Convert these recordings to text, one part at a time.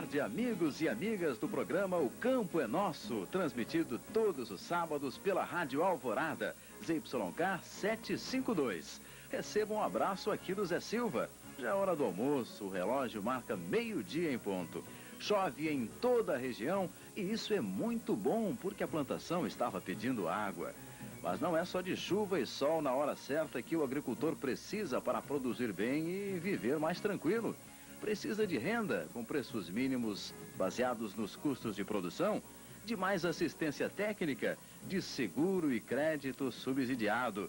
tarde, amigos e amigas do programa O Campo é Nosso, transmitido todos os sábados pela Rádio Alvorada, ZYK 752. Receba um abraço aqui do Zé Silva. Já é hora do almoço, o relógio marca meio-dia em ponto. Chove em toda a região e isso é muito bom porque a plantação estava pedindo água. Mas não é só de chuva e sol na hora certa que o agricultor precisa para produzir bem e viver mais tranquilo. Precisa de renda, com preços mínimos baseados nos custos de produção, de mais assistência técnica, de seguro e crédito subsidiado.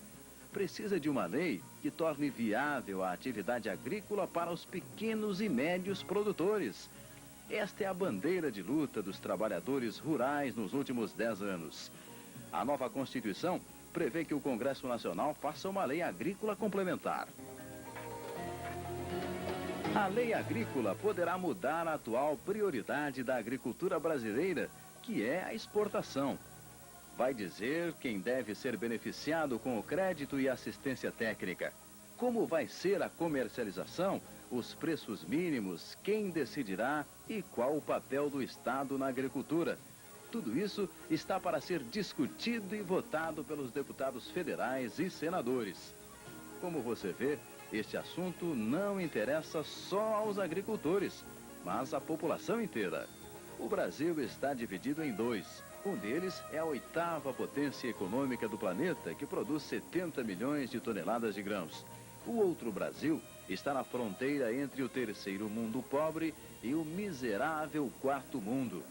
Precisa de uma lei que torne viável a atividade agrícola para os pequenos e médios produtores. Esta é a bandeira de luta dos trabalhadores rurais nos últimos 10 anos. A nova Constituição prevê que o Congresso Nacional faça uma lei agrícola complementar. A lei agrícola poderá mudar a atual prioridade da agricultura brasileira, que é a exportação. Vai dizer quem deve ser beneficiado com o crédito e assistência técnica. Como vai ser a comercialização, os preços mínimos, quem decidirá e qual o papel do Estado na agricultura. Tudo isso está para ser discutido e votado pelos deputados federais e senadores. Como você vê, este assunto não interessa só aos agricultores, mas à população inteira. O Brasil está dividido em dois. Um deles é a 8ª potência econômica do planeta, que produz 70 milhões de toneladas de grãos. O outro Brasil está na fronteira entre o terceiro mundo pobre e o miserável quarto mundo.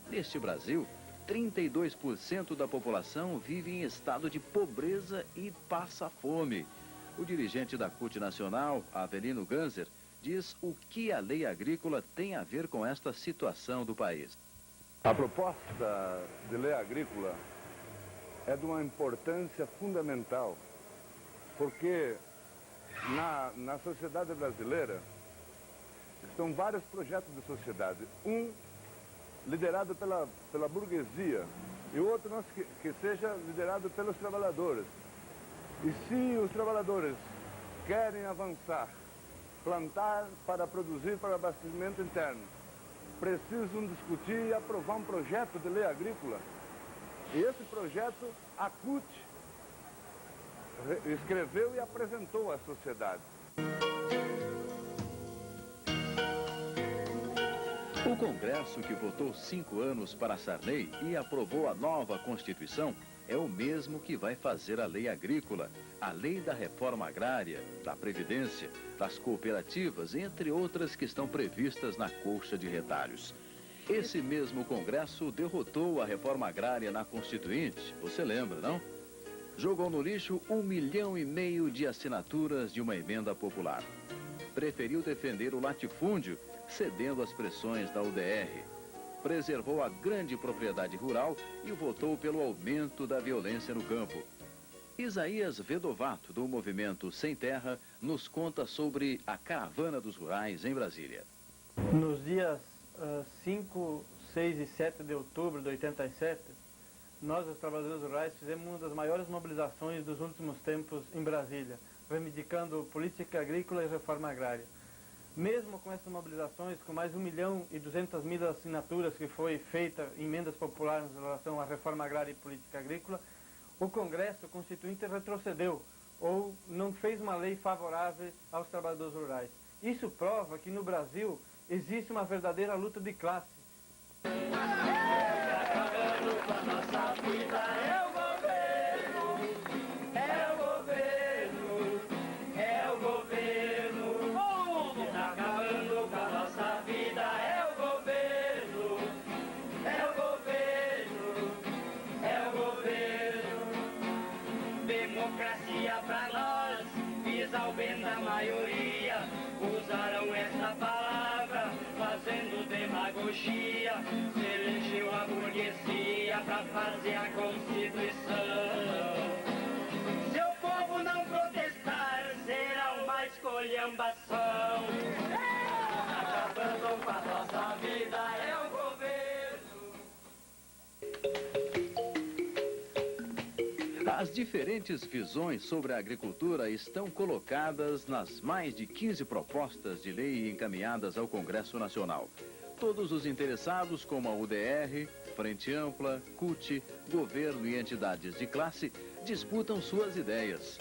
Neste Brasil, 32% da população vive em estado de pobreza e passa fome. O dirigente da CUT Nacional, Avelino Ganser, diz o que a lei agrícola tem a ver com esta situação do país. A proposta de lei agrícola é de uma importância fundamental, porque na sociedade brasileira estão vários projetos de sociedade. Um liderado pela burguesia e outro que seja liderado pelos trabalhadores. E se os trabalhadores querem avançar, plantar para produzir para abastecimento interno, precisam discutir e aprovar um projeto de lei agrícola. E esse projeto a CUT escreveu e apresentou à sociedade. O Congresso, que votou 5 anos para Sarney e aprovou a nova Constituição, é o mesmo que vai fazer a lei agrícola, a lei da reforma agrária, da previdência, das cooperativas, entre outras que estão previstas na colcha de retalhos. Esse mesmo Congresso derrotou a reforma agrária na Constituinte, você lembra, não? Jogou no lixo 1,5 milhão de assinaturas de uma emenda popular. Preferiu defender o latifúndio, cedendo às pressões da UDR. Preservou a grande propriedade rural e votou pelo aumento da violência no campo. Isaías Vedovato, do movimento Sem Terra, nos conta sobre a Caravana dos Rurais em Brasília. Nos dias 5, 6 e 7 de outubro de 87, nós, os trabalhadores rurais, fizemos uma das maiores mobilizações dos últimos tempos em Brasília, reivindicando política agrícola e reforma agrária. Mesmo com essas mobilizações, com mais 1.200.000 assinaturas que foi feita em emendas populares em relação à reforma agrária e política agrícola, o Congresso Constituinte retrocedeu ou não fez uma lei favorável aos trabalhadores rurais. Isso prova que no Brasil existe uma verdadeira luta de classe. Democracia pra nós, visa o bem da maioria. Usaram essa palavra, fazendo demagogia. Se elegeu a burguesia pra fazer a Constituição. Se o povo não protestar, será uma esculhambação. Acabando com a nossa vida, é o governo. As diferentes visões sobre a agricultura estão colocadas nas mais de 15 propostas de lei encaminhadas ao Congresso Nacional. Todos os interessados, como a UDR, Frente Ampla, CUT, governo e entidades de classe, disputam suas ideias.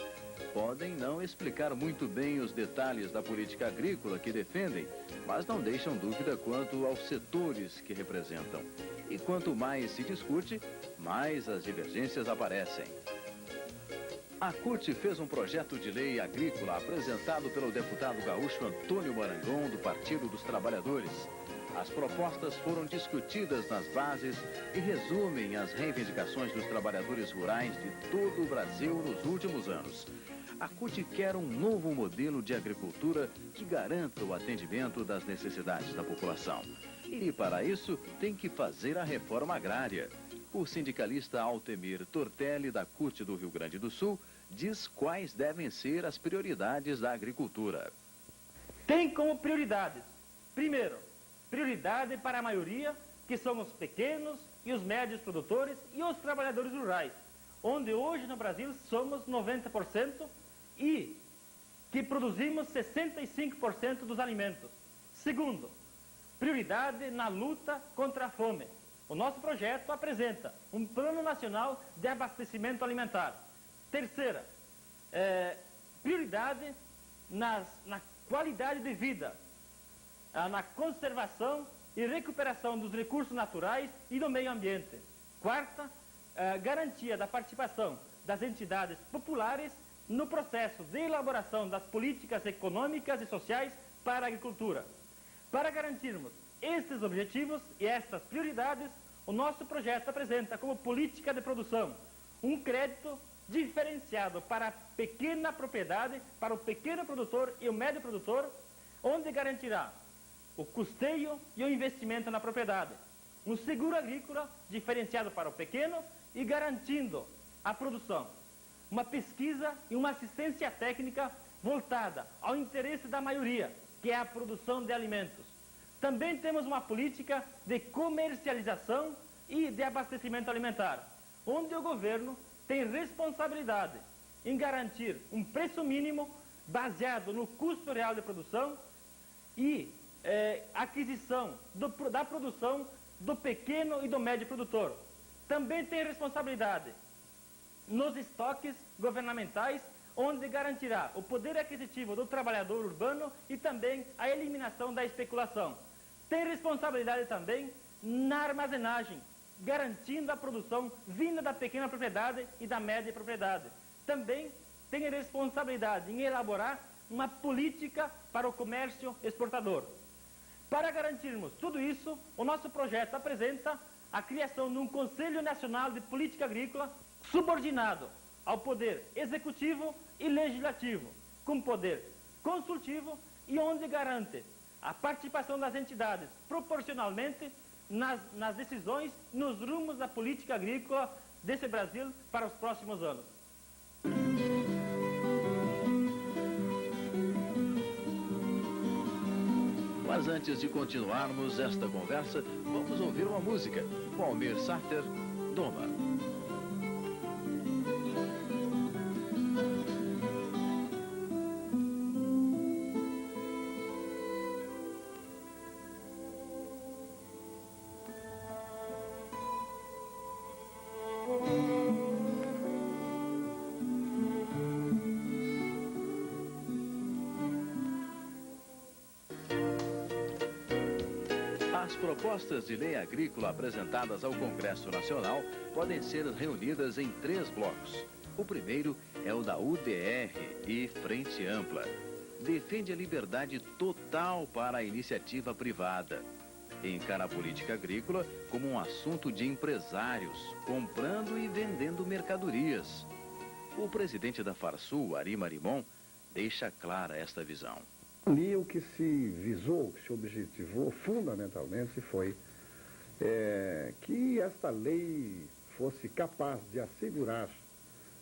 Podem não explicar muito bem os detalhes da política agrícola que defendem, mas não deixam dúvida quanto aos setores que representam. E quanto mais se discute, mais as divergências aparecem. A CUT fez um projeto de lei agrícola apresentado pelo deputado gaúcho Antônio Marangon, do Partido dos Trabalhadores. As propostas foram discutidas nas bases e resumem as reivindicações dos trabalhadores rurais de todo o Brasil nos últimos anos. A CUT quer um novo modelo de agricultura que garanta o atendimento das necessidades da população. E, para isso, tem que fazer a reforma agrária. O sindicalista Altemir Tortelli, da CUT do Rio Grande do Sul, diz quais devem ser as prioridades da agricultura. Tem como prioridades, primeiro, prioridade para a maioria, que são os pequenos e os médios produtores e os trabalhadores rurais, onde hoje no Brasil somos 90% e que produzimos 65% dos alimentos. Segundo, prioridade na luta contra a fome. O nosso projeto apresenta um Plano Nacional de Abastecimento Alimentar. Terceira, prioridade na qualidade de vida, na conservação e recuperação dos recursos naturais e do meio ambiente. Quarta, garantia da participação das entidades populares no processo de elaboração das políticas econômicas e sociais para a agricultura. Para garantirmos estes objetivos e estas prioridades, o nosso projeto apresenta como política de produção um crédito diferenciado para a pequena propriedade, para o pequeno produtor e o médio produtor, onde garantirá o custeio e o investimento na propriedade. Um seguro agrícola diferenciado para o pequeno e garantindo a produção. Uma pesquisa e uma assistência técnica voltada ao interesse da maioria, que é a produção de alimentos. Também temos uma política de comercialização e de abastecimento alimentar, onde o governo tem responsabilidade em garantir um preço mínimo baseado no custo real de produção e aquisição da produção do pequeno e do médio produtor. Também tem responsabilidade nos estoques governamentais, onde garantirá o poder aquisitivo do trabalhador urbano e também a eliminação da especulação. Tem responsabilidade também na armazenagem, garantindo a produção vinda da pequena propriedade e da média propriedade. Também tem responsabilidade em elaborar uma política para o comércio exportador. Para garantirmos tudo isso, o nosso projeto apresenta a criação de um Conselho Nacional de Política Agrícola subordinado ao poder executivo e legislativo, com poder consultivo e onde garante a participação das entidades proporcionalmente nas decisões, nos rumos da política agrícola desse Brasil para os próximos anos. Mas antes de continuarmos esta conversa, vamos ouvir uma música. Com Almir Sater, Doma. As propostas de lei agrícola apresentadas ao Congresso Nacional podem ser reunidas em 3 blocos. O primeiro é o da UDR e Frente Ampla. Defende a liberdade total para a iniciativa privada. Encara a política agrícola como um assunto de empresários, comprando e vendendo mercadorias. O presidente da Farsul, Ari Marimon, deixa clara esta visão. Ali o que se visou, o que se objetivou fundamentalmente foi que esta lei fosse capaz de assegurar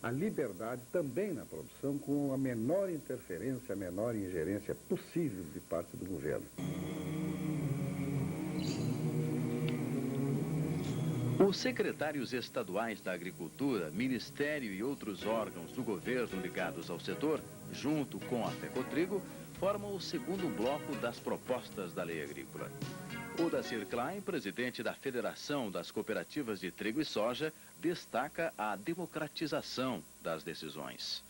a liberdade também na produção com a menor interferência, a menor ingerência possível de parte do governo. Os secretários estaduais da Agricultura, Ministério e outros órgãos do governo ligados ao setor, junto com a FECOTRIGO, formam o segundo bloco das propostas da lei agrícola. O Dacir Klein, presidente da Federação das Cooperativas de Trigo e Soja, destaca a democratização das decisões.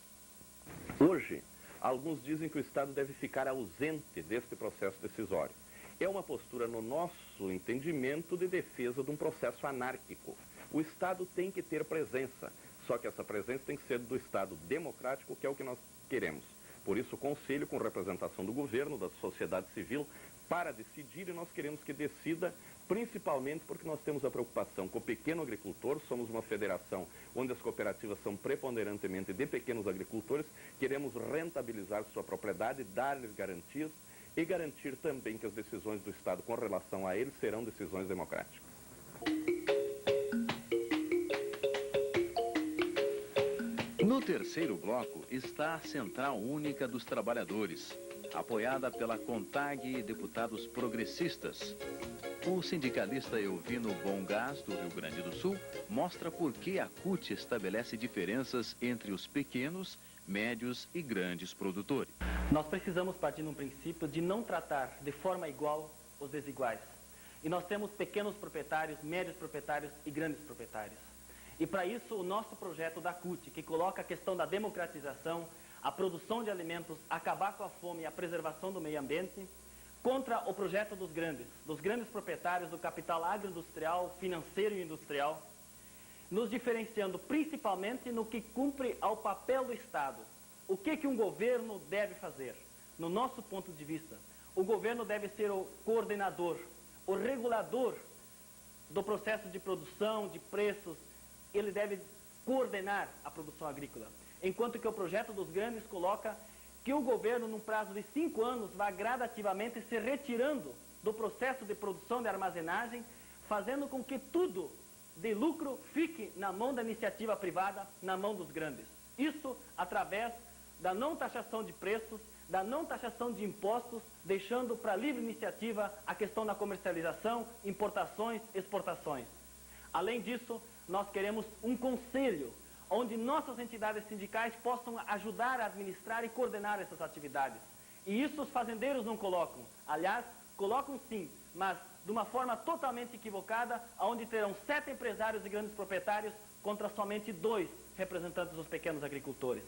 Hoje, alguns dizem que o Estado deve ficar ausente deste processo decisório. É uma postura, no nosso entendimento, de defesa de um processo anárquico. O Estado tem que ter presença, só que essa presença tem que ser do Estado democrático, que é o que nós queremos. Por isso, o Conselho, com representação do governo, da sociedade civil, para decidir, e nós queremos que decida, principalmente porque nós temos a preocupação com o pequeno agricultor. Somos uma federação onde as cooperativas são preponderantemente de pequenos agricultores. Queremos rentabilizar sua propriedade, dar-lhes garantias e garantir também que as decisões do Estado com relação a eles serão decisões democráticas. No terceiro bloco está a Central Única dos Trabalhadores, apoiada pela CONTAG e deputados progressistas. O sindicalista Elvino Bongás, do Rio Grande do Sul, mostra por que a CUT estabelece diferenças entre os pequenos, médios e grandes produtores. Nós precisamos partir de um princípio de não tratar de forma igual os desiguais. E nós temos pequenos proprietários, médios proprietários e grandes proprietários. E para isso o nosso projeto da CUT, que coloca a questão da democratização, a produção de alimentos, acabar com a fome e a preservação do meio ambiente, contra o projeto dos grandes proprietários do capital agroindustrial, financeiro e industrial, nos diferenciando principalmente no que cumpre ao papel do Estado. O que um governo deve fazer? No nosso ponto de vista, o governo deve ser o coordenador, o regulador do processo de produção, de preços. Ele deve coordenar a produção agrícola, enquanto que o projeto dos grandes coloca que o governo, num prazo de 5 anos, vai gradativamente se retirando do processo de produção e armazenagem, fazendo com que tudo de lucro fique na mão da iniciativa privada, na mão dos grandes. Isso através da não taxação de preços, da não taxação de impostos, deixando para livre iniciativa a questão da comercialização, importações, exportações. Além disso, nós queremos um conselho onde nossas entidades sindicais possam ajudar a administrar e coordenar essas atividades. E isso os fazendeiros não colocam. Aliás, colocam sim, mas de uma forma totalmente equivocada, onde terão 7 empresários e grandes proprietários contra somente 2 representantes dos pequenos agricultores.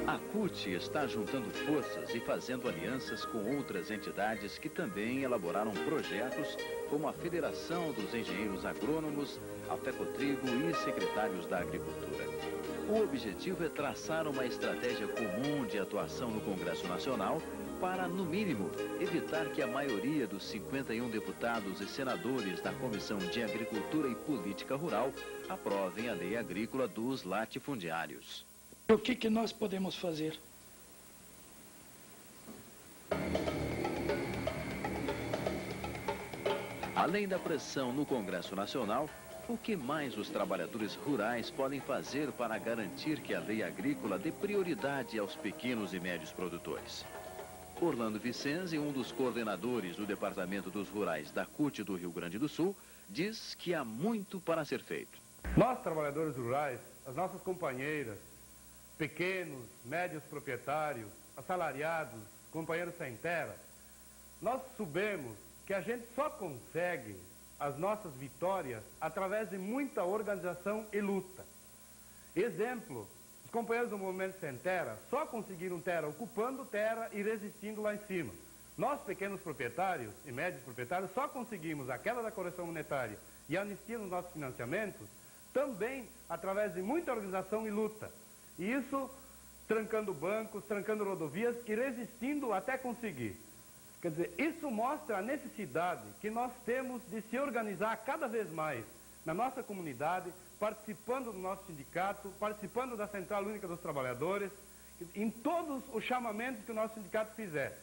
A CUT está juntando forças e fazendo alianças com outras entidades que também elaboraram projetos, como a Federação dos Engenheiros Agrônomos, a FECOTRIGO e secretários da Agricultura. O objetivo é traçar uma estratégia comum de atuação no Congresso Nacional para, no mínimo, evitar que a maioria dos 51 deputados e senadores da Comissão de Agricultura e Política Rural aprovem a lei agrícola dos latifundiários. O que nós podemos fazer? Além da pressão no Congresso Nacional, o que mais os trabalhadores rurais podem fazer para garantir que a lei agrícola dê prioridade aos pequenos e médios produtores? Orlando Vicenzi, um dos coordenadores do Departamento dos Rurais da CUT do Rio Grande do Sul, diz que há muito para ser feito. Nós, trabalhadores rurais, as nossas companheiras, pequenos, médios proprietários, assalariados, companheiros sem terra, nós sabemos que a gente só consegue as nossas vitórias através de muita organização e luta. Exemplo, os companheiros do Movimento Sem Terra só conseguiram terra ocupando terra e resistindo lá em cima. Nós, pequenos proprietários e médios proprietários, só conseguimos a queda da correção monetária e a anistia nos nossos financiamentos também através de muita organização e luta. E isso trancando bancos, trancando rodovias e resistindo até conseguir. Quer dizer, isso mostra a necessidade que nós temos de se organizar cada vez mais na nossa comunidade, participando do nosso sindicato, participando da Central Única dos Trabalhadores, em todos os chamamentos que o nosso sindicato fizer.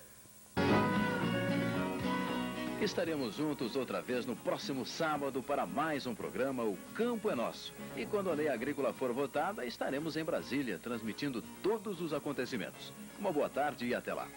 Estaremos juntos outra vez no próximo sábado para mais um programa O Campo é Nosso. E quando a lei agrícola for votada, estaremos em Brasília, transmitindo todos os acontecimentos. Uma boa tarde e até lá.